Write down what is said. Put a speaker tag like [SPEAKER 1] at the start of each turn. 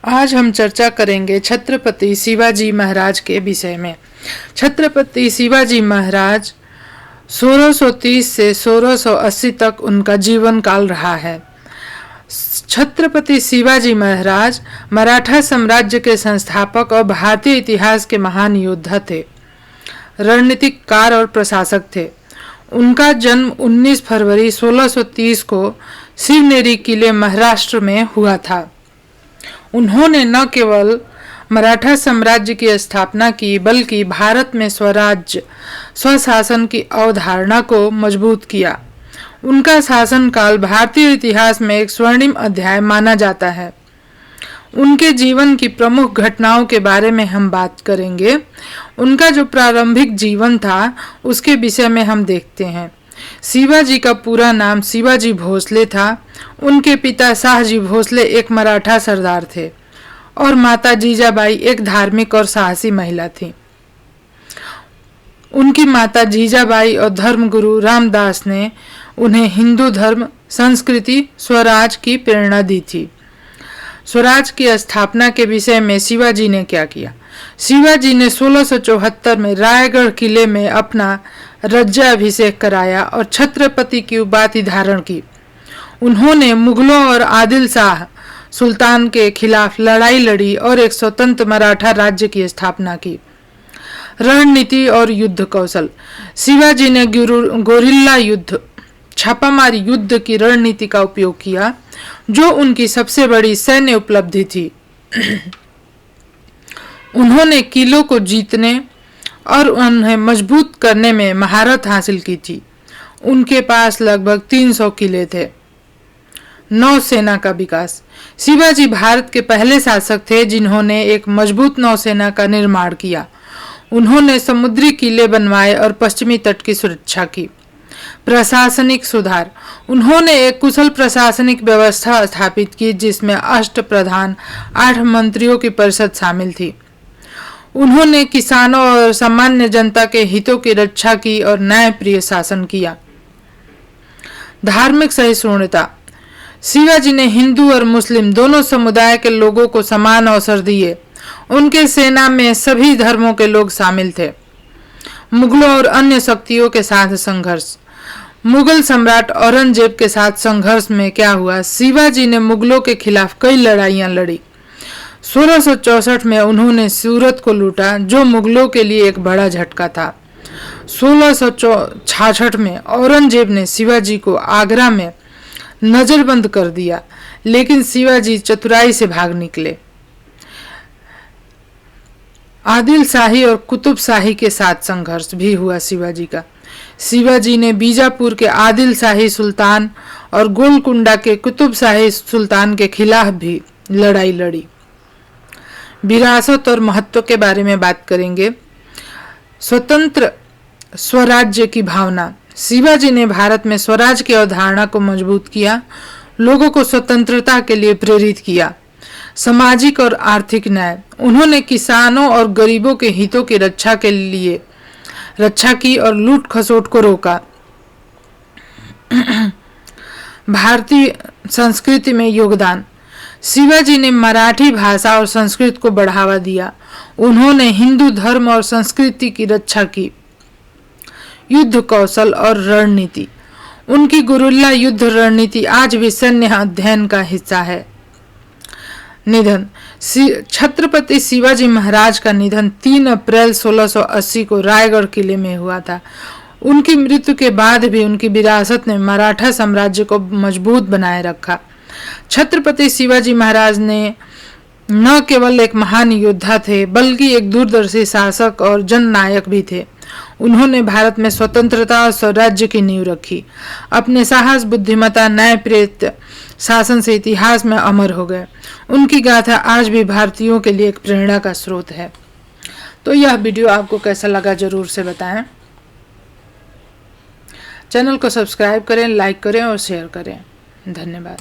[SPEAKER 1] आज हम चर्चा करेंगे छत्रपति शिवाजी महाराज के विषय में। छत्रपति शिवाजी महाराज 1630 से 1680 तक उनका जीवन काल रहा है। छत्रपति शिवाजी महाराज मराठा साम्राज्य के संस्थापक और भारतीय इतिहास के महान योद्धा थे, रणनीतिकार और प्रशासक थे। उनका जन्म 19 फरवरी 1630 को शिवनेरी किले महाराष्ट्र में हुआ था। उन्होंने न केवल मराठा साम्राज्य की स्थापना की बल्कि भारत में स्वराज्य स्वशासन की अवधारणा को मजबूत किया। उनका शासनकाल भारतीय इतिहास में एक स्वर्णिम अध्याय माना जाता है। उनके जीवन की प्रमुख घटनाओं के बारे में हम बात करेंगे। उनका जो प्रारंभिक जीवन था उसके विषय में हम देखते हैं। शिवाजी का पूरा नाम शिवाजी भोसले था। उनके पिता शाहजी भोसले एक मराठा सरदार थे और माता जीजाबाई एक धार्मिक और साहसी महिला थी। उनकी माता जीजाबाई और धर्मगुरु रामदास ने उन्हें हिंदू धर्म, संस्कृति, स्वराज की प्रेरणा दी थी। स्वराज की स्थापना के विषय में शिवाजी ने क्या किया? शिवाजी ने 1674 में रायगढ़ किले में अपना राज्याभिषेक कराया और छत्रपति की उपाधि धारण की। उन्होंने मुगलों और आदिल शाह सुल्तान के खिलाफ लड़ाई लड़ी और एक स्वतंत्र मराठा राज्य की स्थापना की। रणनीति और युद्ध कौशल। शिवाजी ने गोरिल्ला युद्ध, छापामारी युद्ध की रणनीति का उपयोग किया, जो उनकी सबसे बड़ी सैन्य उपलब्धि थी। उन्होंने किलों को जीतने और उन्हें मजबूत करने में महारत हासिल की थी। उनके पास लगभग 300 किले थे। नौसेना का विकास। शिवाजी भारत के पहले शासक थे जिन्होंने एक मजबूत नौसेना का निर्माण किया। उन्होंने समुद्री किले बनवाए और पश्चिमी तट की सुरक्षा की। प्रशासनिक सुधार। उन्होंने एक कुशल प्रशासनिक व्यवस्था स्थापित की जिसमें अष्टप्रधान 8 मंत्रियों की परिषद शामिल थी। उन्होंने किसानों और सामान्य जनता के हितों की रक्षा की और न्यायप्रिय शासन किया। धार्मिक सहिष्णुता। शिवाजी ने हिंदू और मुस्लिम दोनों समुदाय के लोगों को समान अवसर दिए। उनके सेना में सभी धर्मों के लोग शामिल थे। मुगलों और अन्य शक्तियों के साथ संघर्ष। मुगल सम्राट औरंगजेब के साथ संघर्ष में क्या हुआ? शिवाजी ने मुगलों के खिलाफ कई लड़ाइयां लड़ी। 1664 में उन्होंने सूरत को लूटा, जो मुगलों के लिए एक बड़ा झटका था। 1666 में औरंगजेब ने शिवाजी को आगरा में नजरबंद कर दिया, लेकिन शिवाजी चतुराई से भाग निकले। आदिल शाही और कुतुब शाही के साथ संघर्ष भी हुआ शिवाजी का। शिवाजी ने बीजापुर के आदिल शाही सुल्तान और गोलकुंडा के कुतुब शाही सुल्तान के खिलाफ भी लड़ाई लड़ी। विरासत और महत्व के बारे में बात करेंगे। स्वतंत्र स्वराज्य की भावना। शिवाजी ने भारत में स्वराज की अवधारणा को मजबूत किया, लोगों को स्वतंत्रता के लिए प्रेरित किया। सामाजिक और आर्थिक न्याय। उन्होंने किसानों और गरीबों के हितों की रक्षा की और लूट खसोट को रोका। भारतीय संस्कृति में योगदान। शिवाजी ने मराठी भाषा और संस्कृत को बढ़ावा दिया। उन्होंने हिंदू धर्म और संस्कृति की रक्षा की। युद्ध कौशल और रणनीति। उनकी गुरिल्ला युद्ध रणनीति आज भी सैन्य अध्ययन का हिस्सा है। निधन। छत्रपति शिवाजी महाराज का निधन 3 अप्रैल 1680 को रायगढ़ किले में हुआ था। उनकी मृत्यु के बाद भी उनकी विरासत ने मराठा साम्राज्य को मजबूत बनाए रखा। छत्रपति शिवाजी महाराज ने न केवल एक महान योद्धा थे बल्कि एक दूरदर्शी शासक और जननायक भी थे। उन्होंने भारत में स्वतंत्रता और स्वराज्य की नींव रखी। अपने साहस, बुद्धिमत्ता, न्यायप्रिय शासन से इतिहास में अमर हो गए। उनकी गाथा आज भी भारतीयों के लिए एक प्रेरणा का स्रोत है। तो यह वीडियो आपको कैसा लगा जरूर से बताएं। चैनल को सब्सक्राइब करें, लाइक करें और शेयर करें। धन्यवाद।